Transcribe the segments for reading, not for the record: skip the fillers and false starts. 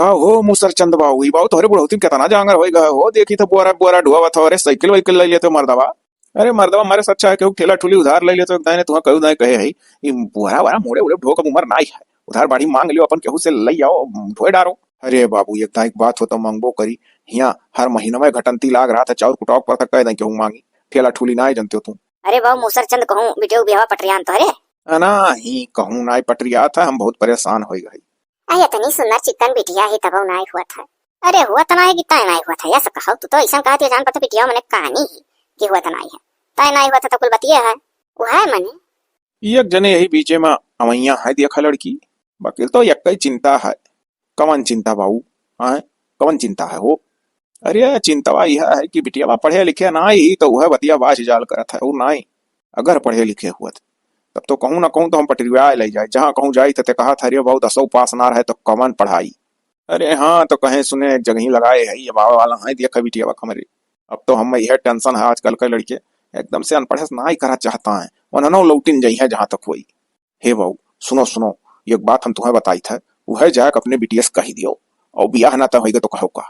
का हो मुसर चंद बाबू ई बाबू तोहरे बुढ़ौती में कितना जांगर हो गए हो। देखी तो बुआरा बुआरा ढुआ था। अरे साइकिल वाइकिल ले लेते मर्दवा। अरे मर्दवा मारे सच्चा है केहू ठेला ठुली उधार ले लेते दाने तुहा कहू दाए कहे है ई बुआरा वाला मोड़े उड़े ढोक उमर नाई है। उधार बाड़ी मांग लियो अपन केहू से लई आओ ढोए डारो। अरे बाबू एक बात हो तो मांगबो करी। हिया हर महीना में घटंती लाग रहा था चाउर कुटाव पर कह दे केहू मांगी ठेला ठुली नाई जनते हो तू। अरे बाबू मुसर चंद कहूँ बिटियो बिहावा पटरियान तो अरे ना ही कहूँ नाई पटरिया था हम बहुत परेशान हो गई। अरे इतनी सुंदर चिकन बिटिया ही तब नाई हुआ था। अरे हुआ तना है कि तय नाई हुआ था या से कहो तो ऐसा कहती जान पता बिटिया मैंने कहानी ही कि हुआ तना है तय नाई हुआ था तो कुल बतिया है वो है मने एक जने यही बीचे में अवैया है देखा लड़की बाकी तो एक ही चिंता है। कवन चिंता बाबू हाँ कवन चिंता है वो। अरे चिंता यह है कि बिटिया पढ़े लिखे ना ही तो वह बतिया बाज जाल करत है वो नाई अगर पढ़े लिखे हुआ तब तो कहूँ ना कहूँ तो हम पटरिया ले जाए जहाँ कहूँ जाई तो कहा था अरे बहुत 10 पास ना रहे तो कमन पढ़ाई। अरे हाँ तो कहे सुने एक जगह ही लगाए है ये बाबा वाला है देखा बिटिया हमारे। अब तो हम यह टेंशन है आजकल के लड़के एकदम से अनपढ़ ना ही करा चाहता है वरना लौटिन जाई है जहाँ तक हुई। हे बाबू सुनो सुनो एक बात हम तुम्हें बताई था वह जाक अपने बिटिया से कही दियो और बियाह ना तो होगा तो कहो का।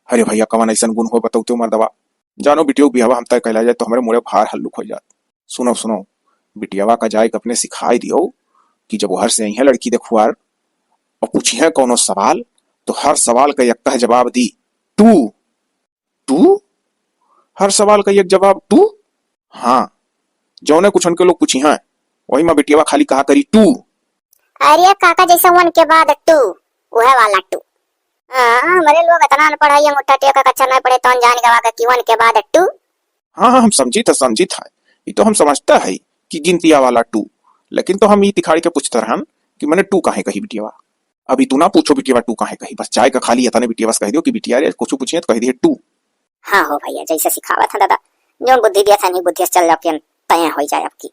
अरे भैया कवन ऐसा गुण हो बताओ तो मर्दवा जानो बिटिया बियाह हम तय कहला जाए तो हमारे मुड़े भार हल्लुक हो जात। सुनो सुनो बिटियावा का जाए अपने सिखाई दियो कि जब हर से यही लड़की देखुआर और पूछी है कौनो सवाल तो हर सवाल का एक जवाब दी टू टू हर सवाल का एक जवाब टू। हाँ जौने कुछ उनके लोग पूछी हैं वही में बिटियावा खाली कहा करी टू। अरे काका जैसा वन के बाद टू वह वाला टू। हमारे लोग इतना अनपढ़ है अंगूठा टेका कच्चा नहीं पड़े तो जान गवा का कि वन के बाद टू। हाँ हम समझी था ये तो हम समझता है कि गिनतिया वाला टू लेकिन तो हम ये तिखाड़ी के पूछते रहन कि मैंने टू काहे कही बिटियावा। अभी तू ना पूछो बिटियावा टू काहे कही बस चाय का खाली था बिटिया बस कह दियो कि बिटिया रे कुछ पूछिए तो कह दिए टू। हाँ हो भैया जैसे सिखावा था दादा जो बुद्धि दिया था नहीं बुद्धि चल जाओ तय हो जाए आपकी।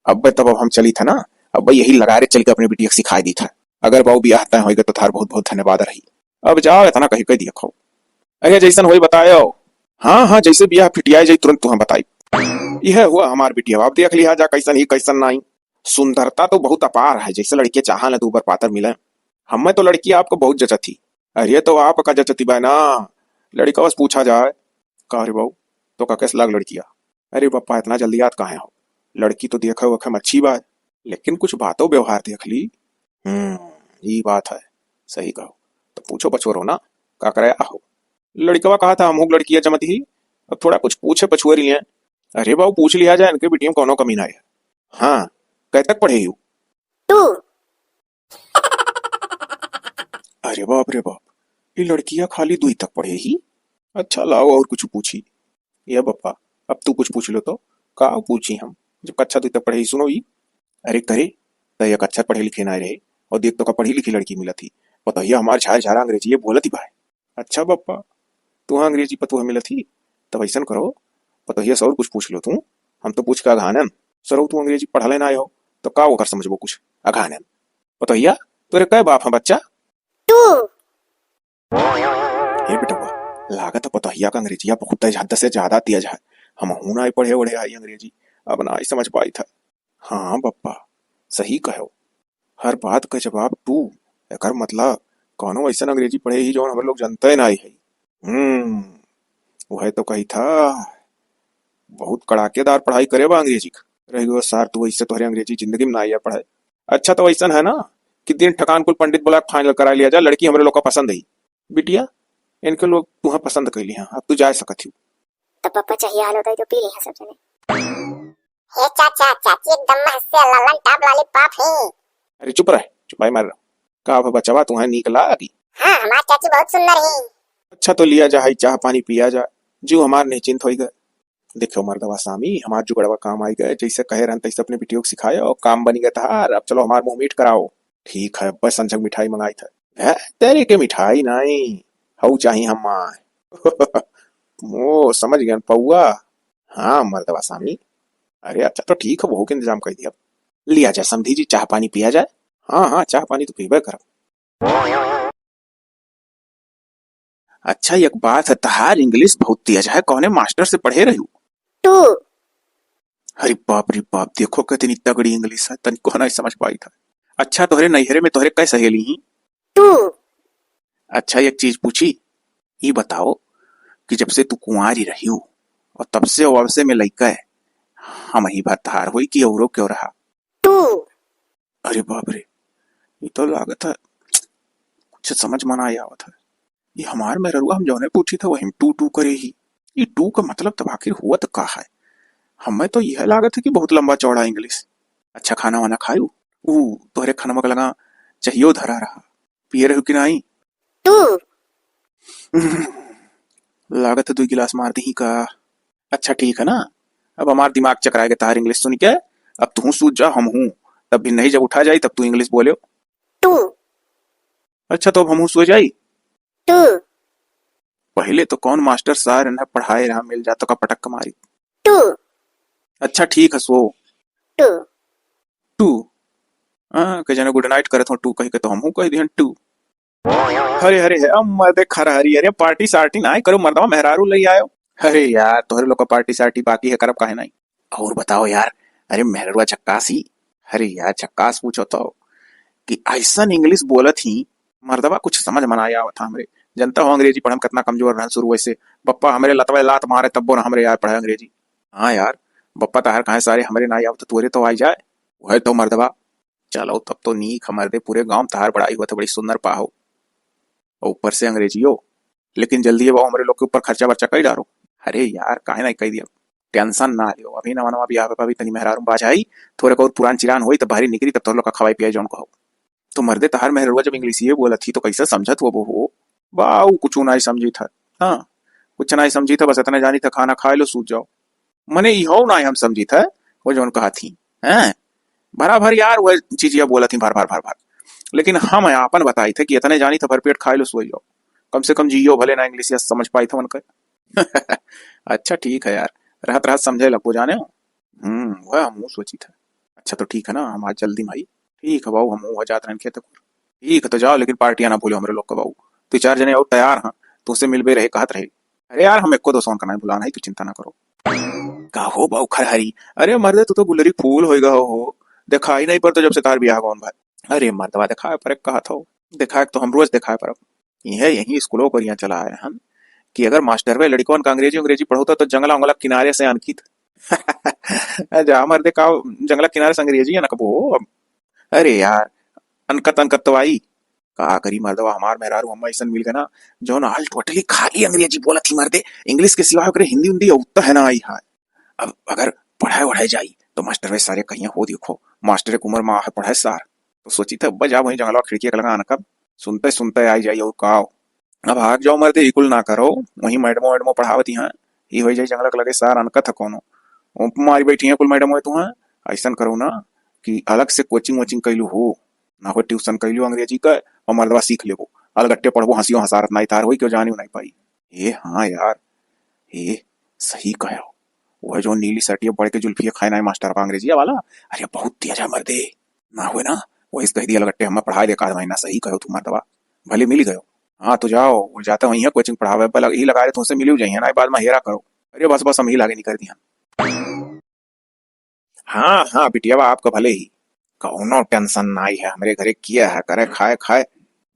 अब तब हम चली था ना अब यही लगा रहे चल के अपने बिटिया सिखाई दी था। अगर बाबू बियाह तय होगा तो थार बहुत बहुत धन्यवाद रही। अब जाओ इतना कही कह दिया। अरे जैसन हो बतायो। हाँ हाँ जैसे बियाह फिटिया जाए तुरंत तुम्हें बताई। यह हुआ हमार बिटिया आप देख लिया जा कैसन ही कैसन नहीं। सुंदरता तो बहुत अपार है जैसे लड़के चाह ले तो ऊपर पातर मिले। हमें तो लड़की आपको बहुत जचा थी। अरे तो आपका जचती बा ना लड़का बस पूछा जाए का रे बहू तो का कैसे लग लड़किया। अरे पप्पा इतना जल्दी याद कहाँ हो लड़की तो देखो वखम अच्छी बात लेकिन कुछ बातों व्यवहार देख ली। ये बात है सही कहो तो पूछो बछोरो ना का करे आहो। लड़कवा कहा था अमुक लड़किया जमती ही अब थोड़ा कुछ पूछे पछुए रही है। अरे बाबू पूछ लिया जाए इनके बिटिया में कौनो कमी ना है। हाँ कै तक पढ़े यू टू। अरे बाप ये लड़कियां खाली 2 तक पढ़े ही। अच्छा लाओ और कुछ पूछी ये बप्पा अब तू कुछ पूछ लो तो का पूछी हम जब कक्षा 2 तक पढ़े ही। सुनो ही अरे करे तो एक अच्छा पढ़े लिखे ना रहे और देख तो का पढ़ी लिखी लड़की मिला थी पता ही हमार झार झारा अंग्रेजी ये बोलती भाई। अच्छा बप्पा तू अंग्रेजी पतु मिला थी तब ऐसा करो पता ही और कुछ पूछ लो तू हम तो पूछ का अघानन सर तू अंग्रेजी पढ़ा लेना आयो तो का वो कर समझबो कुछ अघानन पता ही तेरे कै बाप है बच्चा टू। हे बेटा लागत पता ही का अंग्रेजी बहुत हद से ज्यादा तेज है। हम हूं ना पढ़े ओढ़े आई अंग्रेजी अब ना समझ पाई था। हाँ बप्पा सही कहो हर बात का जवाब टू एक मतलब कौनो ऐसा अंग्रेजी पढ़े ही जो हम लोग जनते ना है। वह तो कही था बहुत कड़ाकेदार पढ़ाई करे बा अंग्रेजी रही सार तू वैसे तुम्हारी अंग्रेजी जिंदगी में ना आया पढ़ाई। अच्छा तो ऐसा है ना कि दिन ठकान कुल पंडित बोला फाइनल करा लिया जा लड़की हमारे लोग का पसंद है बिटिया इनके लोग तुम्हें पसंद कर लिया अब तू जा सकती तो पापा चाहिए हाल होता है तो पी ली है सब जने। हे चाचा चाची एकदम हंसे ललन टाप लॉलीपॉप है। अरे चुप रह चुपाई मार का बचवा तुम्हें निकला अभी। हाँ हमारी चाची बहुत सुंदर है। अच्छा तो लिया जा चाह पानी पिया जा जो हमार निश्चिंत हो गए। देखो मर्दवा स्वामी हमार जुगड़वा काम आई गए जैसे कहे रहन तैसे अपने बिटियों को सिखाए और काम बनी गया था अब चलो हमार मुंह मीठ कराओ। ठीक है बस संजग मिठाई मंगाई था तेरे के मिठाई नहीं हऊ चाहिए हम ओ समझ गया पौआ। हाँ मर्दवा स्वामी अरे अच्छा तो ठीक है बहू के इंतजाम कर दिया लिया जाए समझी जी चाह पानी पिया जाए। हाँ हाँ चाह पानी तो पीबे करो। अच्छा एक बात है तहार इंग्लिश बहुत तेज है कौने मास्टर से पढ़े रही टू। अरे बाप देखो कितनी तगड़ी इंग्लिश है तनिको नहीं समझ पाई था। अच्छा तोहरे नैहरे में तोहरे कै सहेली ही टू। अच्छा एक चीज पूछी, ये बताओ कि जब से तू कुंवारी रही हो और तब से अब से में लइका है, हम ही बात हार हुई कि औरो क्यों रहा? टू। अरे बाप रे, ये तो लागत है कुछ समझ में ना आवत है। ये हमार में ररुआ हम जौने पूछी था वही टू टू करे ही। ये टू का मतलब तब आखिर हुआ तो का है? हमें तो यह लागत है कि बहुत लंबा चौड़ा इंग्लिश। अच्छा खाना वाना खायू? तोहरे खाना में लगा चाहिए धरा रहा, पिए रहो कि नहीं? टू। लागत है 2 गिलास मार दी का। अच्छा ठीक है ना, अब हमार दिमाग चकराएगा तार इंग्लिश सुन के। अब तू सूझ जा हम हूँ, तब भी नहीं जब उठा जाई तब तू इंग्लिश बोले। टू। अच्छा तो अब हम सो जाई। टू। पहले तो कौन मास्टर सार इन्हें पढ़ाए रहा मिल जाता का पटक मारी। टू। अच्छा ठीक है सो। टू। टू। हाँ कह जाने गुड नाइट करत हूँ टू कह के तो हम हूँ कह दिहन टू। अरे अरे अब मर्दे खरा हरी अरे पार्टी सार्टी ना करो मर्दवा मेहरारू ले आयो। अरे यार तोहरे लोग का पार्टी सार्टी बाकी है करब काहे नहीं। और बताओ यार, अरे मेहरुआ झक्कास ही। अरे यार झक्कास पूछो तो कि ऐसा इंग्लिश बोलत ही मर्दवा कुछ समझ में ना आवत था हमरे। जनता हो अंग्रेजी पढ़म कितना कमजोर रहन शुरू से। बप्पा हमरे लतवे लात मारे तब्बो ना हमरे यार पढ़े अंग्रेजी। हाँ यार, बप्पा ताहर कहे सारे हमरे ना आवत तोरे तो आई जाए। वह तो मर्दवा, चलो तब तो नीक हमर दे पूरे गांव ताहर पढ़ाई हुआ तो बड़ी सुंदर पाहो और ऊपर से अंग्रेजी हो। लेकिन जल्दी वो हमारे लोग के ऊपर खर्चा वर्चा कई डालो। अरे यार काहे ना कही दिया, टेंशन ना लियो। अभी नवा नवा बियाह पे भी तनी मेहरारू बाज आई, थोड़े को पुरान चिरान होई तब बाहरी निकली तब तो लोग का खवाई पियाई जौन को। तो मर्दे तहार मेहरुआ जब इंग्लिश ये बोला थी तो कैसे समझत वो हो? बाऊ कुछ नहीं समझी था। हाँ कुछ नहीं समझी था, बस इतना जानी था खाना खा लो सूझ जाओ। मने इहो ना हम समझी था वो जौन कहा थी हैं। भरा भर यार वह चीज बोला थी भर भर भर भर। लेकिन हम आपन बताई थे कि इतने जानी था भरपेट खाए लो सो जाओ, कम से कम जियो भले ना इंग्लिश या समझ पाई था उनका। अच्छा ठीक है यार, रहत रहत समझे लगो जाने हो। वह हम सोची था। अच्छा तो ठीक है ना, हम आज जल्दी भाई। ठीक है बाबू, हम वह जात रहन खेत। ठीक है तो जाओ, लेकिन पार्टियां ना भूलो हमरे लोग का बाबू। तू 4 जने और तैयार हाँ, तो उससे मिलबे रहे कहत रहे। अरे यार हम एको दो सोन करना बुलाना है, तू चिंता ना करो। का हो बाऊ खरहरी, अरे मर्दे तू तो गुलरी फूल होएगा हो। दिखाई नहीं पड़ता जब से तार बियाह कौन भाई। अरे मर्दवा दिखाए पर कहा था, दिखाए तो हम रोज दिखाए पर यह यही स्कूलों पर यहाँ चला है हम कि अगर मास्टर वे लड़कों का अंग्रेजी अंग्रेजी पढ़ोता तो जंगला उंगला किनारे से अनखित। जा मर्दे का जंगला किनारे से अंग्रेजी है ना कबो। अरे यार अनकत अनकत तो आई का करी मर्दवा हमार मेहरारू हम ऐसा मिल गए ना जो ना हाल टोटली खाली अंग्रेजी बोला थी मर्दे। इंग्लिश के सिवा ओकरे हिंदी हिंदी उतना है ना आई है। अब अगर पढ़ाई वढ़ाई जाई तो मास्टर वे सारे कहीं हो देखो मास्टर के उम्र में है पढ़ाए सार। तो सोची था बजा वही जंगला खिड़की का लगा अनकब सुनते सुनते आई जाइए और का अब भाग जाओ मर्दे इकुल ना करो। वही मैडमो वैडमो पढ़ावती हैं, ये हो जाए जंगला के लगे सार अनकत है कोनो मारी बैठी है कुल मैडम हो तू। ऐसा करो ना कि अलग से कोचिंग वोचिंग कैलू हो ना हो, ट्यूशन कैलू अंग्रेजी का और मर्दवा सीख लेबो। अलगट्टे पढ़बो हंसियो हसारत नहीं तार हुई क्यों जानी नहीं पाई। ये हाँ यार, ये सही कहो। वह जो नीली सटिया बढ़ के जुल्फिया खाए ना मास्टर का अंग्रेजी वाला, अरे बहुत तेज है मर्दे ना हुए ना। वो इस कह दिया लगट्टे हमें पढ़ाई देखा महीना। सही कहो तुम मर्दवा, भले मिल गयो। हाँ तो जाओ वो जाता वही है कोचिंग पढ़ावे बल ही लगा रहे तुमसे मिली जाइए ना बाद में हेरा करो। अरे बस बस हम ही लागे नहीं कर दिया। हाँ हाँ बिटिया आपका भले ही कौनो टेंशन नहीं है, हमारे घरे किया है करे खाए खाए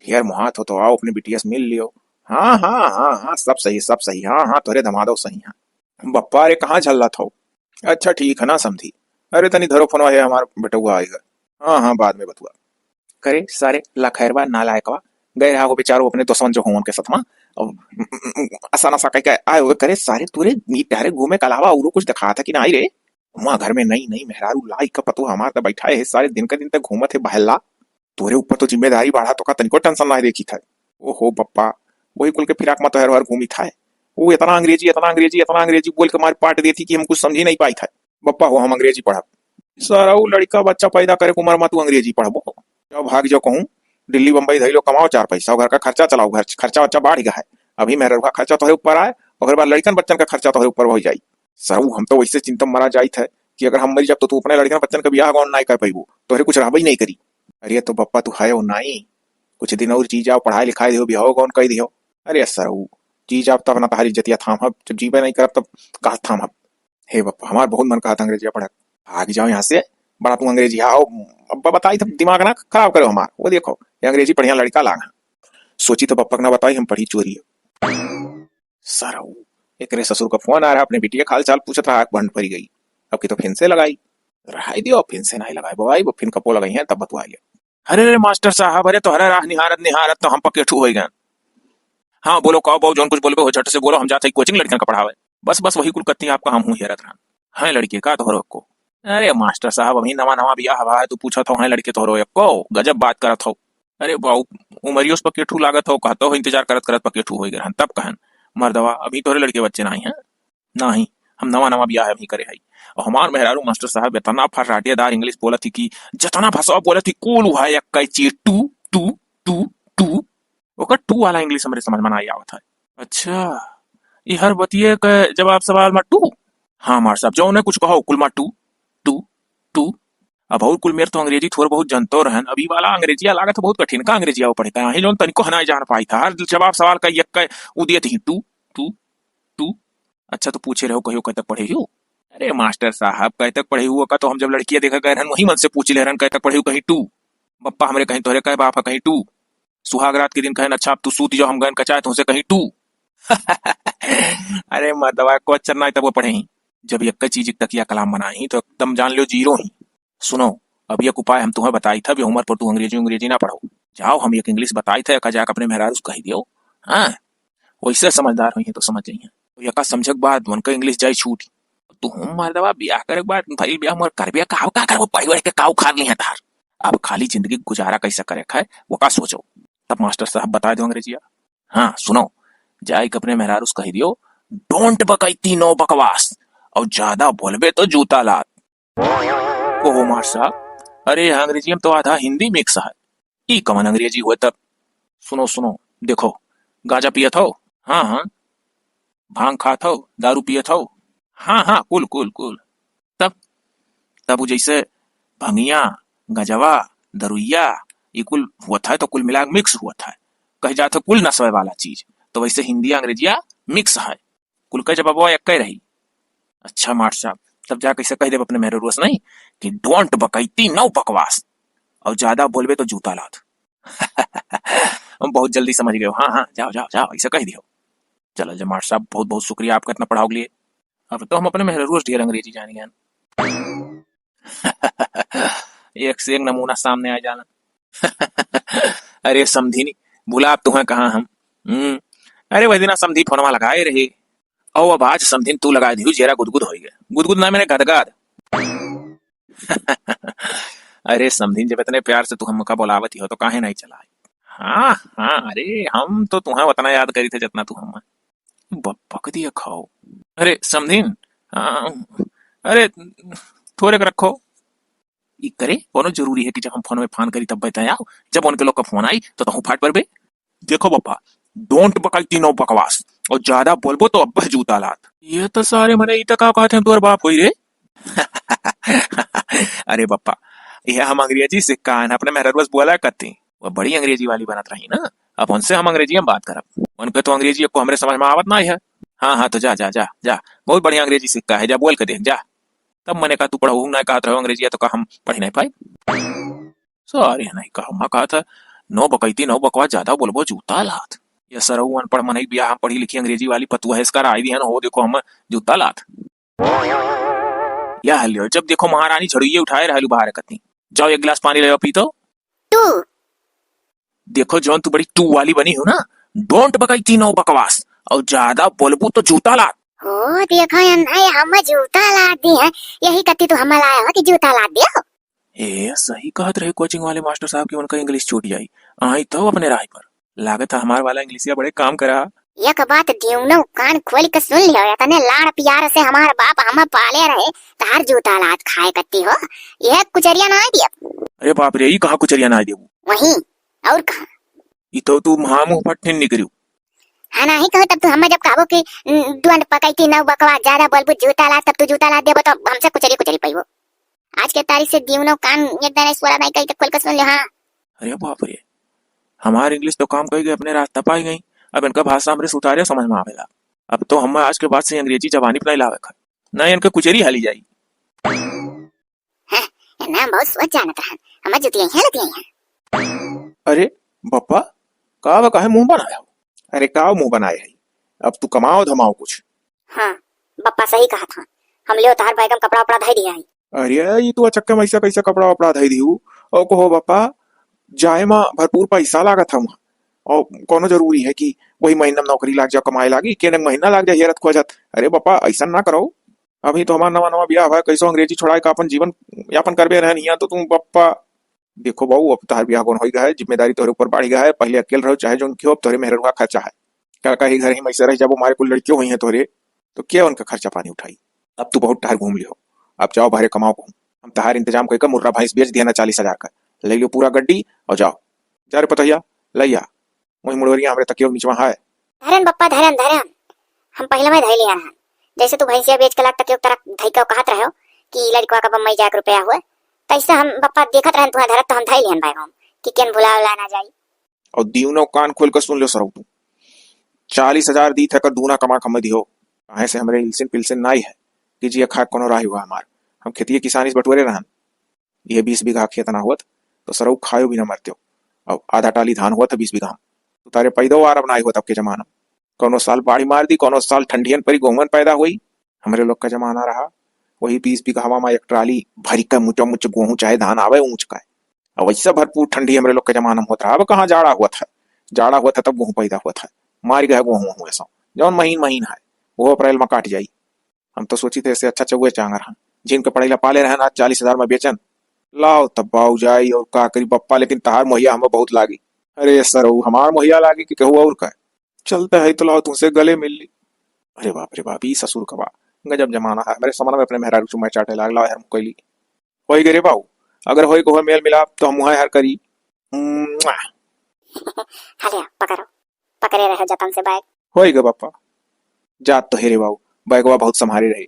ढेर मुहात हो तो आओ अपनी बिटिया से मिल लियो। हाँ हाँ हाँ हाँ सब सही सब सही। हाँ हाँ तोरे दमादो सही है। बप्पा अरे कहाँ झल रहा था? अच्छा ठीक है ना समझी। अरे तनी धरो फोनवा है हमार बेटुआ आएगा। हाँ हाँ बाद में बतुआ करे सारे लखैरवा नालायकवा गए रहा वो बेचारो अपने दुश्मन जो हों के सतमा और आसान आसा कह के आए हुए करे सारे तुरे मीट टहरे घूमे के अलावा और कुछ दिखा था कि नहीं रे। वहां घर में नई नई मेहरारू लाई का पतो हमार तो बैठा है सारे दिन का दिन तक घूमत है बहला। तोरे ऊपर तो जिम्मेदारी बढ़ा तो का तनिको टेंशन नहीं देखी था। ओहो बप्पा वही कुल के फिराक मत हर हर घूमी था। वो इतना अंग्रेजी इतना अंग्रेजी इतना अंग्रेजी बोल के हमारी पार्ट देती कि हम कुछ समझ ही नहीं पाई था। बप्पा हो हम अंग्रेजी पढ़ा सारा वो लड़का बच्चा पैदा करे उम्र में तू अंग्रेजी पढ़बो। जब भाग जाओ कहूँ दिल्ली बम्बई धई लो कमाओ 4 पैसा घर का खर्चा चलाओ, घर खर्चा वर्चा बढ़ गया है। अभी मेरे खर्चा तोहरे ऊपर आए और बाद लड़कन बच्चन का खर्चा तोहरे ऊपर हो जाई। सर हम तो वैसे चिंता मरा जाई था कि अगर हम मरी जब तो तू अपने लड़कन बच्चन का ब्याह कौन नहीं कर पाइबू, तोहरे कुछ रहबा ही नहीं करी। अरे तो बप्पा तू है नहीं कुछ दिन और जी जाओ पढ़ाई लिखाई दियो ब्याह कौन कही दियो। अरे सर जी जाओ तब ना तारी इज्जतिया थाम हब जब जीवे नहीं कर तब कहा थाम हब। हे बप्पा हमार बहुत मन कहा था अंग्रेजी पढ़ा। भाग जाओ यहाँ से बड़ा तू अंग्रेजी आओ अब बताई तो दिमाग ना खराब करो हमार। वो देखो ये अंग्रेजी पढ़िया लड़का लागा सोची तो पप्पा ना बताई हम पढ़ी चोरी है। सारा एकरे ससुर का फोन आ रहा, अपने बिटिया का हाल चाल पूछत रहा, बंद पड़ी गई। अब की तो फिन से लगाई, रहाई दियो, फिन से नहीं लगाई बवाई, वो फिन कपो लगाई है तब बतवा लिया। अरे मास्टर साहब, अरे तोहरा राह निहारत निहारत तो हम पकेठू हो गए। हाँ बोलो कहो बहु, जौन कुछ बोलबे हो झट से बोलो, हम जाते कोचिंग लड़कियां का पढ़ावे। बस बस वही कुल कत्ती आपका हम हूँ हेरत रहा है लड़के का तोहरो को। अरे मास्टर साहब, अभी नवा नवा बियाह हवा है, तू पूछा था लड़के तोहरो को, गजब बात करत हो। अरे बाऊ, उमरियो से पकेठू लागत हो, कहता हो इंतजार करत करत पकेठू हो गए तब कहन मर्दवा, अभी तोहरे लड़के बच्चे नहीं है नहीं, हम नवा नवा बियाह अभी करे है। और हमार मेहरारू मास्टर साहब इतना फर्राटियादार इंग्लिश बोलत थी कि जितना भाषा बोलत थी कुल हुआ एक चीज टू टू टू टू, ओकर टू वाला इंग्लिश हमरे समझ में नहीं आवत है। अच्छा, ये हर बतिये के जवाब सवाल में टू। हाँ मार साहब, जो ने कुछ कहो कुल में टू टू टू। अब और कुल मेरे तो अंग्रेजी थोड़ा बहुत जानतो रहन, अभी वाला अंग्रेजिया लागत बहुत कठिन का अंग्रेजिया वो पढ़ता है, जो तनिको हना जान पाई था, हर जवाब सवाल का एक उदियत ही टू टू टू। अच्छा तो पूछे रहो कहियो कह तक पढ़े हो? अरे मास्टर साहब, कह तक पढ़े हुआ का तो हम जब लड़कियां देखा गए रहन वही मन से पूछ ले रहन, कह तक पढ़े हो कहीं टू। बप्पा हमरे कहीं तोहरे कहे बाप कहीं टू। सुहाग रात के दिन कहे अच्छा अब तू सूत जो, हम गए कचाए तुमसे कहीं टू। अरे मर्दवा को अच्छा नहीं तब वो पढ़े ही, जब एक चीज तक या कलाम बनाई तो एकदम जान लो जीरो ही। सुनो, अब एक उपाय हम तुम्हें बताई था, उम्र पर तू अंग्रेजी ना पढ़ो। जाओ, हम एक इंग्लिश बताई थे, जाकर अपने मेहरारू कही दियो। हाँ वैसे समझदार हुई है तो समझ जाइए, तो यका समझक बाद उनका इंग्लिश जाए छूट। तू हम मर्दवा ब्याह करे बाद भाई ब्याह मोर कर बिया काव का करबो, परिवार के काव खार ली है तार। अब खाली जिंदगी गुजारा कैसे करे है वो का सोचो। तब मास्टर साहब बता दो अंग्रेजिया। हाँ सुनो, जाए अपने मेहरारू कही दियो, डोंट बकैती नो बकवास, और ज्यादा बोलबे तो जूता लात। ओहो मार साहब, अरे अंग्रेजी में तो आधा हिंदी मिक्स है, ई कमन अंग्रेजी हुए तब। सुनो सुनो देखो, गांजा पियत हो? हाँ हाँ। भांग खात हो? दारू पियत हो? हाँ हाँ कुल कुल कुल। तब तब जैसे भंगिया गजवा दरुइया ये कुल हुआ था तो कुल मिला मिक्स हुआ था, कह जाता कुल नशे वाला चीज, तो वैसे हिंदी अंग्रेजिया मिक्स है, कुल का जब एक कह रही। अच्छा मार साहब, तब जा कैसे कह दे अपने मेरे रोस नहीं कि डोंट बकैती नो बकवास, और ज्यादा बोलबे तो जूता लात। हम बहुत जल्दी समझ गए। हाँ हाँ जाओ जाओ जाओ, ऐसा कह दियो। चलो जमार साहब, बहुत बहुत शुक्रिया आपका इतना पढ़ाओ लिए, अब तो हम अपने मेहर रोज ढेर अंग्रेजी जान गए। एक से एक नमूना सामने आ जाना। अरे समझी भूला आप तुम्हें कहा हम। अरे वही दिन समझी फोनमा लगाए रहे, और अब आज समझी तू लगा दी जेरा गुदगुद हो गया, गुदगुद ना मैंने गदगद। अरे समझी जब इतने प्यार से तू हमका बोलावती हो तो काहे नहीं चला। हाँ हाँ, अरे हम तो तुम्हें उतना याद करी थे जितना तू हम बक दिया खाओ। अरे समझीन, हाँ अरे थोड़े रखो, करे कोनो जरूरी है कि जब हम फोन में फोन करी तब बताओ, जब उनके लोग का फोन आई तो तू फाट पर बे। देखो पापा, डोंट बकैती नो बकवास, और ज्यादा बोलबो तो अब जूता लात। ये तो सारे मने इतना का कहते हैं तोर बाप होई रे। अरे बप्पा, यह हम अंग्रेजी सिक्का है अपने मेहर बस बोला करती, वो बड़ी अंग्रेजी वाली बनत रही ना, अब उनसे हम अंग्रेजी में बात करब, उनके तो अंग्रेजी को हमरे समझ में आवत नहीं है। हाँ हाँ तो जा जा जा जा, बहुत बढ़िया अंग्रेजी सिक्का है, जा बोल के देख जा। तब मैंने कहा तू पढ़ू ना कहा रहो अंग्रेजी तो कहा हम पढ़ नहीं पाए। सॉरी नहीं कहा, मैं कहा था नो बकैती नो बकवास, ज्यादा बोलबो जूता लात। ये सरऊ अनपढ़ मन बिया पढ़ी लिखी अंग्रेजी वाली पतुआ है इसका आई दी है ना, हो देखो हम जूता लात। या हलियो, जब देखो महारानी झड़ुए उठाए रहलू बाहर कतनी, जाओ एक गिलास पानी ले पी तो। टू देखो जौन तू बड़ी टू वाली बनी हो ना, डोंट बकैती नो बकवास, और ज्यादा बोलबू तो जूता लात। हो देखो नहीं हम जूता ला दी है, यही कत्ती तो हम लाया हो कि जूता ला दियो। ए सही कहत रहे कोचिंग वाले मास्टर साहब की उनका इंग्लिश छूट जाई, आई तो अपने राह पर लागत है हमार वाला इंग्लिशिया बड़े काम करा। एक बात दिउनो कान खोल के सुन लियो, तने लाड़ प्यार से हमार बाप हम पाले रहे, तार जूता लात खाए कत्ती हो, यह कुचरिया ना दिया। अरे बाप रे, ई कहां कुचरिया ना देबू? वही और कहा ई तो तू मुंह फट निकरियो। हाँ नहीं कहो तब तू हम जब कहो कि डोंट बकैती नो बकवास, ज्यादा बोलबू जूता ला, तब तू जूता ला देबो तो हमसे कुचरी कुचरी पाइबो। आज के तारीख से दिउनो कान एकदम स्वरा नहीं कही खोल के सुन लियो। हाँ अरे बाप रे, हमार इंग्लिश तो काम कही गई, अपने रास्ता पाई गई, अब इनका भाषा हमरे सुतारे समझ में आवेला। अब तो हम आज के बाद से अंग्रेजी जबानी पे नहीं लावे खा, ना इनके कुचरी हाली जाई। नाम बहुत सोच जानत रहन, हम जुतिया हैं लतिया हैं। अरे बप्पा, का कहे मुंह बनाया हो? अरे का मुंह बनाए है? अब तू कमाओ धमाओ कुछ। हाँ बप्पा सही कहा था, हम ले तार बैगम कपड़ा उपड़ा धई दिया है। अरे ये तू अचक्का में ऐसा कैसा कपड़ा वपड़ा धई दी और कहो बापा जाए माँ भरपूर पैसा लागत हम और कोनो जरूरी है कि वही महीना में नौकरी लाग जा कमाए लागी के महीना लाग जाए हेरत खोजत। अरे बापा ऐसा ना करो। अभी तो हमारा नवा नवा ब्याह हुआ कैसो अंग्रेजी छोड़ाए का अपन जीवन यापन करबे रहन हिया तो तुम पप्पा देखो बहू अब तार ब्याह कौन हो गया है, जिम्मेदारी तोरे ऊपर बढ़ गया है। पहले अकेले रहो चाहे जो क्यों, अब तोरे मेहरुआ खर्चा है। क्या कही घर ही मैसे रह जब हमारे कुल लड़कियों हुई हैं तोरे तो क्या उनका खर्चा पानी उठाई। अब तू बहुत टायर घूम लियो, अब जाओ बाहर कमाओ को। हम तहार इंतजाम करके मुर्रा भैंस बेच दिया ना 40,000 का, ले लियो पूरा गड्डी और जाओ। जा रे पतैया लैया वही मुड़वरिया हमरे तकियो नीचवा है। धरन बप्पा धरन धरन, हम पहले में धई लिया रहन। जैसे तू भैंसिया बेच के लाख तक तरह धई का कहत रहो कि लड़का का बम्मई जाक रुपया हुआ, तैसे हम बप्पा देखत रहन तुहा धरत तो हम धई लियन बैग हम कि केन भुला उला ना जाई। और दीवनो कान खोल कर सुन लो सरऊ तू 40,000 दी था दूना कमा कम दियो कहे से हमरे इलसिन पिलसिन नाई है कि जी खा कोनो राही हुआ हमार। हम खेती किसानी से बटोरे रहन, ये 20 बीघा खेत ना हुआ तो सरऊ खायो भी ना मरत्यो। अब आधा टाली धान हुआ था 20 बीघा तो तारे पैदो आरब ना हुआ तब के जमाना। कोनो साल बाढ़ी मार दी, कोनो साल ठंडियन परी गोंगन पैदा हुई। हमरे लोग का जमाना रहा वही 20 बीघा हवा में एक ट्राली भरी का मुचा मुच गेहूं चाहे धान आवे ऊंच का। अब वैसा भरपूर ठंडी हमरे लोग के जमाना में होता रहा। अब कहाँ जाड़ा हुआ था, जाड़ा हुआ था तब गेहूं पैदा हुआ था। मार गया गेहूं हुए सो जौन महीन महीन है वो अप्रैल में काट जाई। हम तो सोची थे इससे अच्छा चौवे चांग रहा जिनके पढ़ाई पाले रहन आज 40,000 में बेचन लाओ तब बाऊ जाई और का करी बप्पा। लेकिन तहार मोहिया हमें बहुत लागी। अरे सर हमार मोहिया लागी कि कहू और का चलता है तो लाओ तुमसे गले मिल ली। अरे बाप रे बाप, ई ससुर का बा गजब जमाना है। मेरे समन में अपने मेहरा चुम्मा चाटे लागला है कैली होई गे रे बाऊ। अगर होई को मेल मिलाप तो हम वहां हर करी। हले पकड़ो पकड़े रहो जतन से बैग। होई गे बापा जात तो हेरे बाऊ बैगवा बहुत संभारे रहे।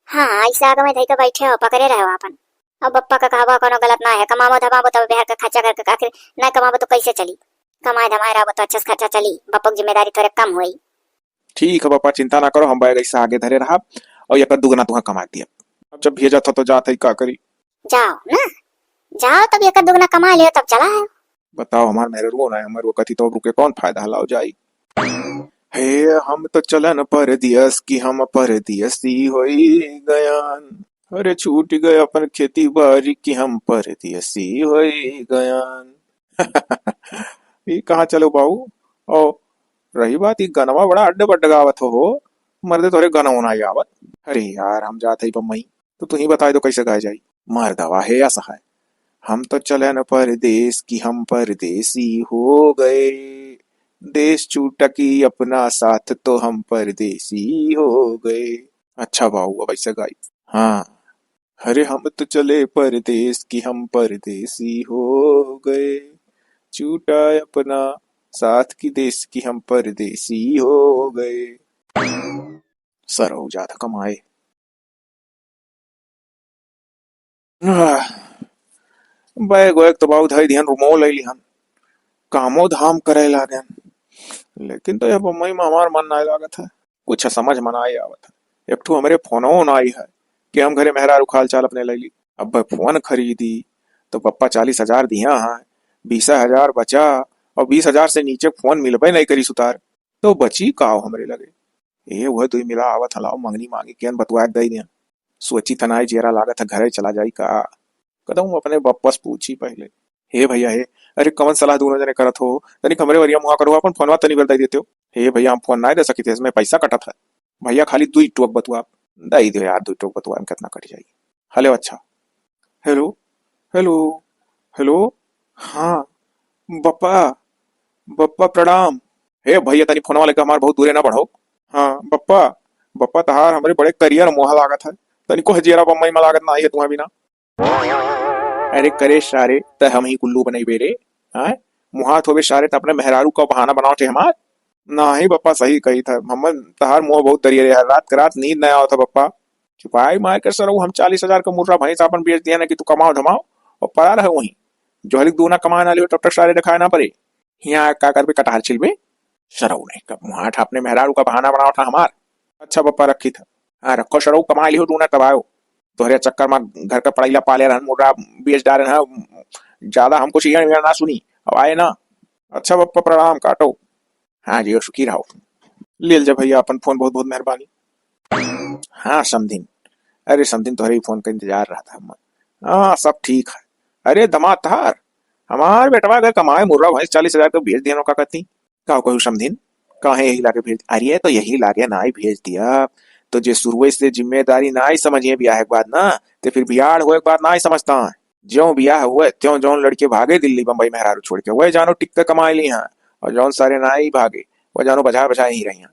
हाँ ऐसे आगे में धई के बैठे हो पकड़े रहो अपन। अब बप्पा का कहवा कोनो गलत ना है, कमाबो धमाबो तब बिहार का खर्चा करके आखिर ना कमाबो तो कैसे चली। कमाए धमाए रहो तो अच्छा से खर्चा चली, बप्पा की जिम्मेदारी थोड़े कम हुई। ठीक है पापा चिंता ना करो, हम बैग ऐसा आगे धरे रहा और ये दुगना तुहा कमा दिया। अब जब भेजा था तो जाते ही का करी। जाओ ना जाओ तब एक दुगना कमा लियो तब चला है। बताओ हमार मेरे रो ना हमारे वो कथी तो रुके कौन फायदा हलाओ जाई। हे हम तो चलन परदियस की हम परदियसी होई गयान। अरे छूट गए अपन खेती बाड़ी की हम परदियसी होई गयान। ये कहाँ चलो बाऊ। ओ रही बात ये गनवा बड़ा अड्डे बड्ड गावत हो मर्दे तोरे गनवा ना आवत। अरे यार हम जाते ही बम्मई तो तू ही बताए तो कैसे गाय जाई। मर्दवा है या सहाय हम तो चलन परदेश की हम परदेसी हो गए। देश छूटकी अपना साथ तो हम परदेसी हो गए। अच्छा बाऊ अब ऐसे गाई। हाँ अरे हम तो चले परदेश की हम परदेसी हो गए। छूटा अपना साथ की देश की हम परदेसी हो गए। सरो ज्यादा कमाए। बैग वैग तो बहुत है ध्यान रुमो ले लिहन कामो धाम करे लागन। लेकिन तो यह बम्बई में हमार मन ना लागत है, कुछ समझ मन आए आवत है। एक ठो हमरे फोनो ना आई है कि हम घरे मेहरा रुखाल चाल अपने ले ली। अब भाई फोन खरीदी तो पप्पा 40,000 दिया है, 20,000 बचा और 20,000 से नीचे फोन मिलबे नहीं करी सुतार तो बची काओ हमरे लगे। ये वह तुई मिला आवत हलाओ मंगनी मांगी केन बतवाए दई दिया। सोची थनाई जेरा लागत है घरे चला जाई का कदम अपने बप्पस पूछी पहले। हे भैया हे अरे कौन सलाह दोनों जने करत हो तनिक हमरे वरिया मुहा करो अपन फोनवा तनी बेर दई देते हो। हे भैया हम फोन ना दे सकी थे इसमें पैसा कटत है भैया खाली 2 टोक बतुआ दई दो यार 2 टोक बतुआ में कितना कट जाई। हेलो अच्छा हेलो हेलो हेलो हाँ बप्पा बप्पा प्रणाम। हे भैया तनी फोनवा लेके हमार बहुत दूरे ना बढ़ो। हाँ बप्पा बप्पा तहार हमरे बड़े करियर मोहा लागत है तनी को हजेरा बम्मई में लागत ना आई है तुम्हें बिना। अरे करे सारे त हम ही कुल्लू बनई बेरे हाँ मुहात होवे सारे त अपने मेहरारू का बहाना बनाओ थे हमार। ना ही बप्पा सही कही था हम तहार मुंह बहुत दरिया यार रात के रात नींद नहीं आवता बप्पा। छुपाई मार कर सर हम 40,000 का मुर्रा भैंस अपन बेच दिया ना कि तू कमाओ धमाओ और पड़ा रहे वहीं जो हलिक दूना कमा ना लियो तब तक सारे दिखाए ना पड़े। यहाँ का कर पे कटार छिलबे सरऊ नहीं कब मुहाट अपने मेहरारू का बहाना बनाओ था हमार। अच्छा बप्पा रखी था हाँ रखो सरऊ कमा लियो दूना तब आओ तोहरे चक्कर में घर का पढ़ाई ला पाले रहन मुर्रा बेच डाले ना ज्यादा हमको चाहिए ना सुनी अब आए ना अच्छा पप्पा प्रणाम काटो। हाँ जी सुखी रहो। ले जा भैया अपन फोन, बहुत बहुत मेहरबानी। हाँ समधिन। अरे समधिन तुम्हारे ही फोन का इंतजार रहा था हम। हाँ सब ठीक है। अरे दमाद थार हमार बेटवा गए कमाए मुर्रा भैंस 40,000 का भेज दिया का कहती। का कहूँ समधिन। कहे यही लाके भेज, अरे तो यही लाके ना ही भेज दिया। तो जे शुरू से जिम्मेदारी ना ही समझिए ब्याह के बाद ना, तो फिर बियाह हुए के बाद ना ही समझता है। ज्यो बियाह हुए त्यों जौन लड़के भागे दिल्ली बम्बई मेहरारू छोड़ के वह जानो टिक के कमा ली हैं। और जौन सारे ना ही भागे वह जानो बजा बजा ही रही हैं।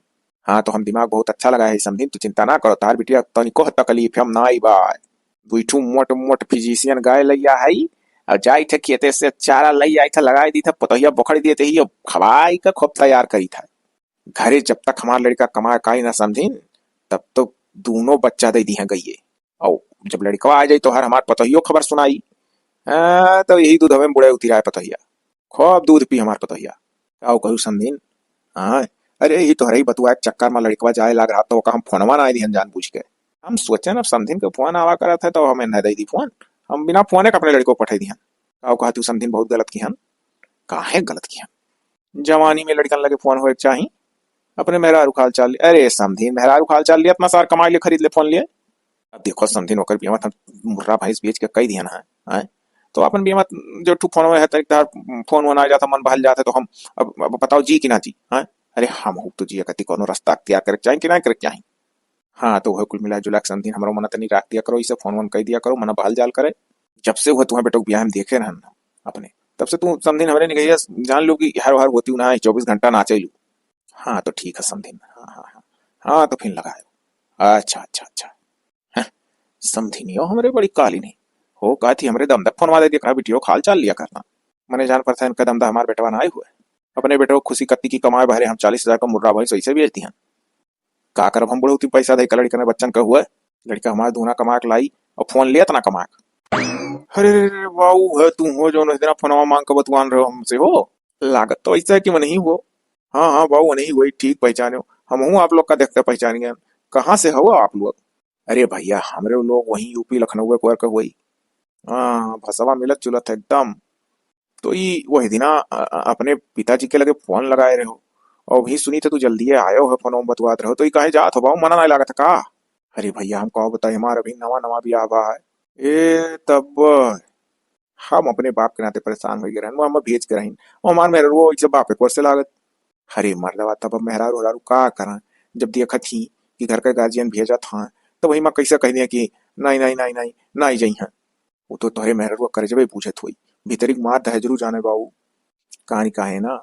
हाँ तो हम दिमाग बहुत अच्छा लगा है समझी, तू चिंता ना करो, तार बिटिया तनिको तकलीफ हम ना आई बाय। बुईठू मोट मोट फिजिशियन गाय लैया है। और जाई थे खेते से चारा लई आई था, लगाई दी था पतोहिया बोखड़ दिए थे ही, अब खवाई का खूब तैयार करी था। घरे जब तक हमारा लड़का कमा काई ना समझीन, तब तो दोनों बच्चा दे दी हैं गई। और जब लड़का आ जाई तो हर हमार पतोहियो खबर सुनाई। हाँ, तो यही दूध हमें बुढ़े उती रहा है पतोहिया। खूब दूध पी हमार पतोहिया। आओ कहू समझीन। हाँ। अरे ही तो रही बतुआ एक चक्कर में लड़कवा जाए लग रहा तो हम फोनवा ना दिहन जान पूछ के। हम सोचे ना समधिन के फोन आवा करा था तो हमें न दे दी फोन। हम बिना फोने के अपने लड़को को पठाई दिहन। आओ कहा तू समधिन बहुत गलत की हन। काहे गलत की हन। जवानी में लड़कन लगे फोन हो चाहिए। अपने मेहरारू खाल चाल लिए, अरे समधिन मेहरारू खाल चाल लिया अपना सार कमाई लिए खरीद ले फोन लिए। अब देखो समधिन होकर भी हम मुर्रा भैंस बेच के कई दिहन है। हैं? तो अपन भी मत जो ठू फोन में है तरीका फोन वोन आ जाता मन बहल जाता तो हम अब बताओ जी कि ना जी। हाँ। अरे हम हो तो जी कति कोनो रास्ता अख्तियार करे चाहिए कि ना करे चाहिए। हाँ तो वह कुल मिला जुला के समझी हमारो मन तनी राख दिया करो, इसे फोन वोन कह दिया करो, मन बहल जाल करे। जब से वह तुम्हें बेटो ब्याह में देखे रहन अपने, तब से तू समझी हमारे निकैया जान लो कि हर हर होती ना 24 घंटा नाचे लू। हाँ तो ठीक है समझी। हाँ हाँ हाँ। हाँ तो फिर लगाए। अच्छा अच्छा अच्छा। हैं, समझी नहीं हो हमारे बड़ी काली नहीं हो का थी हमरे दम तक फोन वाले देखा वीडियो खाल चाल लिया करना। मने जान पड़ता है इनका दम दा हमारे बेटवा ना आए हुए। अपने बेटे को खुशी कत्ती की कमाए बहरे हम 40,000 का मुर्रा भाई सही से बेचती हैं। का करब हम बुढ़ऊ पैसा दे कर लड़का ने बच्चन का हुआ। लड़का हमारे दूना कमा के लाई और फोन लिया तना कमा के। अरे रे रे वाऊ है तू हो जो इतना फोनवा मांग के बतवान रहे हो हमसे हो। लागत तो ऐसा है कि वो नहीं हो। हाँ हाँ बाबू नहीं हुई ठीक पहचाने हो। हम हूँ आप लोग का देखते पहचानिए। कहाँ से हो आप लोग। अरे भैया हमरे लोग वहीं यूपी लखनऊ के का हुई। हाँ भसवा मिलत जुलत है एकदम। तो ये वही दिना अपने पिताजी के लगे फोन लगाए रहे हो। और भी सुनी थे तू जल्दी आयो है फोन बतवात रहो तो ये कहे जात हो बाबू मना नहीं लागत का। अरे भैया हम कहो बताए हमारा अभी नवा नवा भी आवा है। ए तब हम अपने बाप के नाते परेशान हो गए हम भेज के रही और हमार मेरे वो इसे बाप एक से लागत। अरे मरदवा तब अब मेहरारू हरारू का करा। जब देखा थी कि घर का गार्जियन भेजा था तो वही मैं कैसे कह दिया कि नहीं नहीं नहीं नहीं नहीं जई है। वो तो तोहरे मेहरारू करे जब पूछे थोई भीतरी मार दहेजरू जाने बाबू। कहानी का है ना।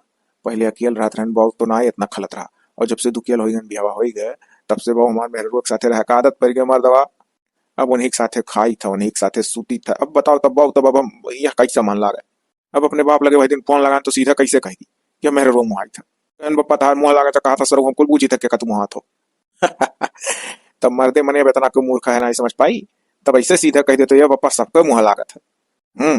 पहले अकेले रात रहन बाबू तो ना ही इतना खलत रहा। और जब से दुकेल हो गए ब्याह हो गए तब से बाबू हमारे मेहरारू के साथे रह का आदत पड़ गई मर्दवा। अब उन्हीं के साथे खाई था उन्हीं के साथे सूती था। अब बताओ तब बाबू तब अब हम यह कैसे मन ला गए। अब अपने बाप लगे वही दिन फोन लगान तो सीधा कैसे कह दी कि मेरे रो मुँह आई था। कहन बप्पा तार मुँह लगा था कहा था सर हमको बूझी था क्या तुम वहां हो। तब मर्दे मने बेतना को मूर्खा है ना समझ पाई। तब ऐसे सीधा कह दे तो ये बप्पा सबका मुँह लागत है।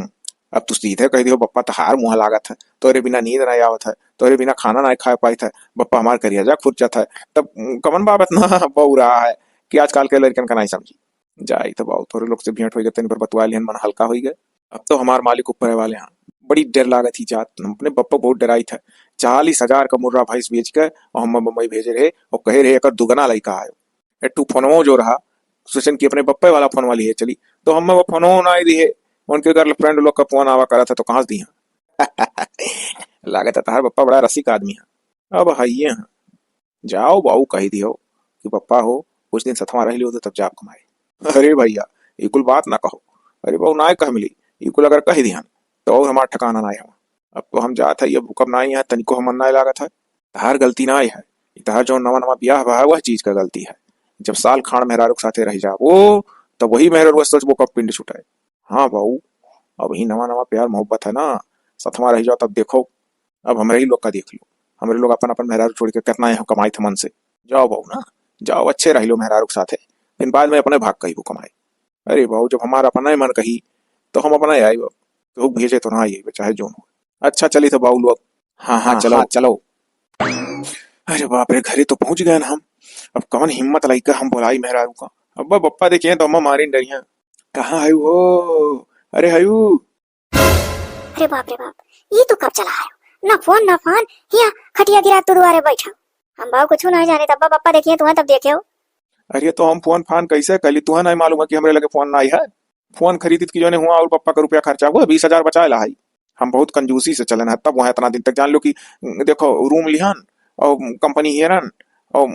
अब तू सीधे कह दियो बप्पा तहार मुँह लागत है, तोरे बिना नींद नहीं आवत है, तोरे बिना खाना नहीं खा पाई था, बप्पा हमार करियाजा खुर्चत है। तब कमन बाबत ना बहु रहा है कि आजकल के लड़कन का नहीं समझी। जाई तो बाबू थोड़े लोग से भेंट हो गए तेन पर बतवा लियन मन हल्का हो गए। अब तो हमार मालिक ऊपर वाले हैं। बड़ी डर लागत थी जात अपने बप्पा बहुत डराई था। 40,000 का मुर्रा भैंस बेच के और हम मुंबई भेजे रहे और कहे रहे एक दुगना लड़का आयो। एटू फोनवो जो रहा सोचन की अपने बप्पे वाला फोन वाली है चली तो हम वो फोनवो ना दी है। उनके गर्लफ्रेंड लोग का फोन आवा करा था तो कहाँ दी है। लागत है तार बप्पा बड़ा रसिक आदमी है। अब हाइये हैं। जाओ बाऊ कही दियो कि पप्पा हो कुछ दिन सथवा रह लियो तो तब जाप कमाए। अरे भैया इकुल बात ना कहो। अरे बाऊ ना कह मिली इकुल अगर कह दिहन तो और हमार ठिकाना ना है। अब तो हम जात है ये भूकंप ना है तनिको हम ना लागत है। तहार गलती ना है। तहार जो नवा नवा ब्याह बा वह चीज का गलती है। जब साल खान मेहरारू के साथे रह जा वो तब वही मेहरारू सोच वो कब पिंड छुटाए। हाँ बाऊ अब ही नवा नवा प्यार मोहब्बत है ना। सथवा रह जाओ तब देखो। अब हमारे ही लोग का देख लो। हमारे लोग अपन अपन मेहरारू छोड़ के कितना यहाँ कमाई थे मन से। जाओ बहू ना जाओ अच्छे रह लो मेहरारू के साथे। फिर बाद में अपने भाग कही वो कमाए। अरे बहू जब हमारा अपना ही मन कही तो हम अपना ही आई तो भेजे तो ना आई चाहे जो हो। अच्छा चली तो बाबू लोग। हाँ हाँ चलो चलो। अरे बाप रे घरे तो पहुंच गए ना हम। अब कौन हिम्मत लाई कर हम बुलाई मेहरारू का। अब बप्पा देखिए तो अम्मा मारी डरिया। कहाँ आयु हो। अरे आयु। अरे बाप ये तो कब चला है। ना फोन हिया खटिया गिरा तू दुआरे बैठा हम बाबू कुछ नहीं जाने तब पप्पा देखिए तुम्हें तब देखे हो। अरे तो हम फोन फान कैसे कली, तुम्हें नहीं मालूम है कि हमरे लगे फोन नहीं है। फोन खरीदी की जो ने हुआ और पप्पा का रुपया खर्चा हुआ 20,000 बचाए ला है। हम बहुत कंजूसी से चलन है तब वहां इतना दिन तक जान लो कि देखो रूम लिहन और कंपनी हेरन और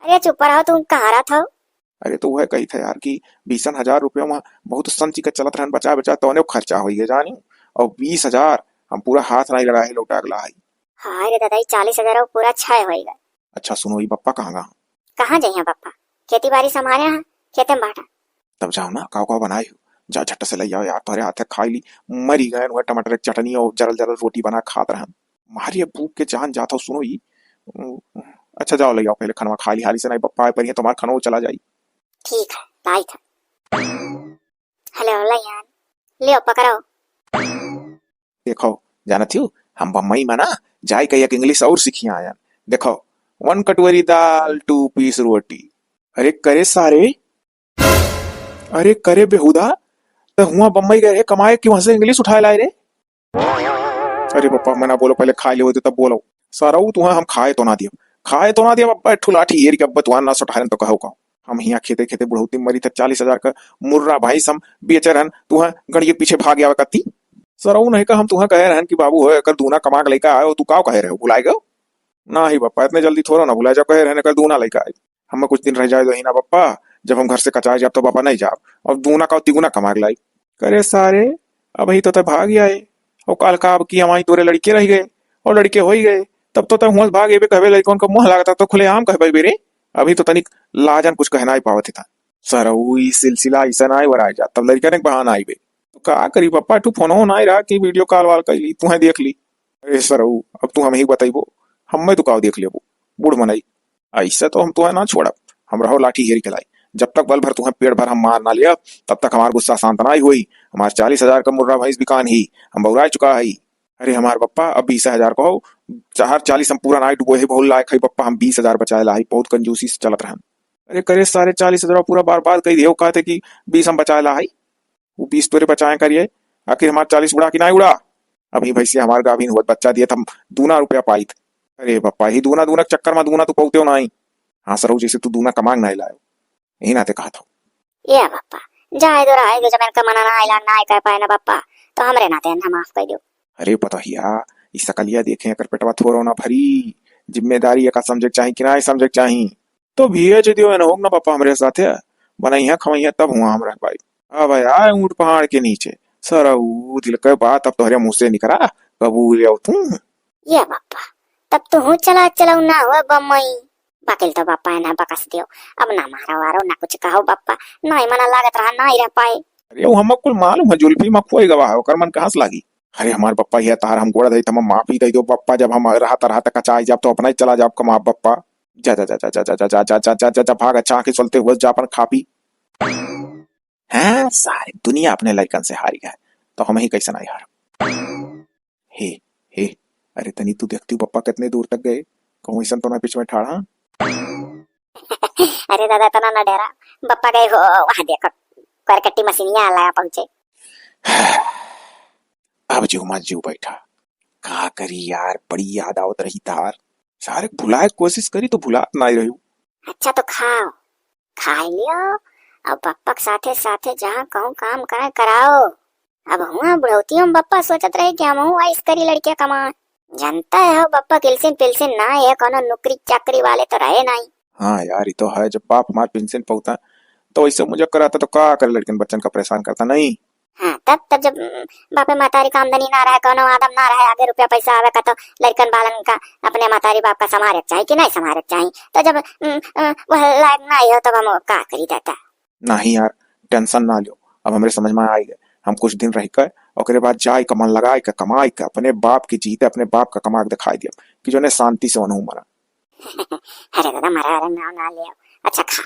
अरे चुप रहो तुम कहाँ रहा था। अरे तो वह कही था यार कि 20,000 रुपया वहाँ बहुत संची का चलत रहन बचा बचा तो खर्चा हो गया जानी। और 20,000 हम पूरा हाथ नहीं लगाए लौटा अगला है। हाय रे दादा 40,000 पूरा छाय होएगा। अच्छा सुनो ये पप्पा कहाँ गा? कहाँ जाइए पप्पा खेती बाड़ी संभाले हैं खेते में बाटा। तब जाओ ना काव काव बनाए हो, जा झट से ले आओ यार, तुम्हारे हाथ खाई ली मरी गए वह टमाटर की चटनी और जरल जरल रोटी बना खात रहे मारी अब भूख के जान जाता सुनो ही। अच्छा जाओ ले आओ पहले खाना खा ली हाली से नहीं पप्पा पर तुम्हारा खाना चला जाई। ठीक है लाई था। हेलो यार ले पकड़ो। देखो जाना थी हम बम्बई में ना जाए कही इंग्लिश और सीखी आया। देखो 1 कटोरी दाल 2 पीस रोटी। अरे करे सारे, अरे करे बेहुदा तो हुआ बम्बई गए कमाए कि वहां से इंग्लिश उठाए लाए रे। अरे पप्पा मैं ना बोलो पहले खा ले तब बोलो सारा तुम्हें हम खाए तो ना दिया पप्पा ठुलाठी हेर के अब तुहार ना सुठारन तो कहो हम यहाँ खेते खेते बुढ़ौती मरी था 40,000 का मुर्रा भाई सम बेचे रहन तुह गड़िए पीछे भाग आवे कत्ती सरऊ नहीं का हम तुह कहे रहन कि बाबू हो कर दूना कमा के लेकर आयो तू काव कहे रहे हो भुलाए गयो ना ही पप्पा इतने जल्दी थोड़ा ना भुलाए जाओ कहे रहने कर दूना लेकर आए हम कुछ दिन रह जाए दो ही ना पप्पा जब हम घर से कचाए जाब तो पापा नहीं जाब और दूना का तिगुना कमा के लाई करे सारे अब ही तो भाग आए और काल का अब की हमारी तोरे लड़के रह गए और लड़के हो ही गए तब तो हुआ भाग ये कहे लड़कों का मुंह लागता तो खुले आम कहे बेरे अभी तो तनिक लाजन कुछ कहना ही पावत था सर वही सिलसिला ऐसा ना वराय जा तब लड़का ने बहाना आई बे तो का करी पप्पा तू फोन हो ना रहा कि वीडियो कॉल वाल कर ली तुम्हें देख ली। अरे सर अब तू हमें ही बताइबो हम तो का देख लेबो बूढ़ मनाई ऐसा तो हम तुम्हें ना छोड़ा हम रहो लाठी हेर के लाई जब तक बल भर तुम्हें पेड़ भर हम मार ना लिया तब तक हमारा गुस्सा शांत ना ही हुई। हमारे 40,000 का मुर्रा भैंस बिकान ही हम बहुरा चुका है। अरे हमारे पप्पा अब 20,000 कहो 40 हम पूरा नाइट वो है बहुत लायक है पप्पा हम 20,000 बचाए ला बहुत कंजूसी से चलत रहे। अरे करे सारे 40,000 पूरा बार बार कही दियो कहते कि 20 हम बचाए ला वो 20 तोरे बचाए करिए आखिर हमारे 40 उड़ा कि नहीं उड़ा। अभी भैसे हमारे गाभिन हुआ बच्चा दिए हम दूना रुपया पाई। अरे पप्पा ही दूना दूना चक्कर में दूना तो पौते हो नहीं। हाँ सर जैसे तू दूना कमांग नहीं लायो यही नाते कहा था ये पप्पा जाए दो रहा जब इनका मना ना आइला ना कह पाए ना पप्पा तो हमरे नाते हम माफ कर दो। अरे पता हिया इस सकलिया देखे अगर पेटवा थोरो ना भरी जिम्मेदारी का समझे चाही कि ना समझे चाही तो भेज दियो न होग ना पापा हमरे साथे बनैया खवैया तब हुआ हमरा भाई अब आए ऊंट पहाड़ के नीचे सर दिल के बात अब तोहरे मुंह से निकला कबूल तू। ये पापा तब तो चला चलाऊ ना हुआ बम्मई बाकिल तो पापा ना बकस दियो अब ना मारो वारो ना कुछ कहो पापा ना ही मना लागत रहा ना ही रह पाए। अरे वो हम कुल मालूम है जुल्फी में खोई गवा है कर मन कहां से लागी। अरे हमारे पप्पा ये तार हम गोड़ा दे हम माफी दे दो पप्पा जब हम रहता कचाई जब तो अपना ही चला जाओ कमा पप्पा जा जा जा जा जा जा जा जा जा जा जा जा भाग अच्छा के चलते हुए जा अपन खा पी। हाँ सारी दुनिया अपने लड़कन से हारी है तो हम ही कैसे नहीं हार। हे हे अरे तनी तू देखती पप्पा कितने दूर तक गए कहूँ ऐसा तो ना पीछे में ठाड़ा। अरे दादा तना ना डरा पप्पा गए हो वहां देखो करकट्टी मशीनिया आला पहुंचे। अब जो मत जो बैठा का करी यार बड़ी याद आवत रही तार सारे भुलाए कोशिश करी तो भुला नहीं रही। अच्छा तो खाओ खा लियो अब पप्पा के साथे साथे जहाँ कहूँ काम करे कराओ। अब हुआ बुढ़ौती हम पप्पा सोचत रहे कि हम आइस करी लड़कियां कमा जनता है हो पप्पा किलसिन पिलसिन ना है कोनो नौकरी चाकरी वाले तो रहे नहीं। हाँ यार ये तो है जब बाप हमारे पेंशन पहुंचा तो ऐसे मुझे कराता तो का कर लड़किन बच्चन का परेशान करता नहीं। हाँ तब जब बापे मातारी का आमदनी ना रहे कोनो आदम ना रहे आगे रुपया पैसा आवे का तो लड़कन बालन का अपने मातारी बाप का संभारे चाहिए कि नहीं संभारे चाहिए तो जब वह लायक ना हो तब हम का करी देता। नहीं यार टेंशन ना लो अब हमारे समझ में आई गए हम कुछ दिन रह कर और बाद जाए कमन लगाए का कमाई का अपने बाप की जीते अपने बाप का कमा के दिखाई दिया कि जो ने शांति से उन्होंने मरा। अरे दादा मरा ना ले अच्छा खा।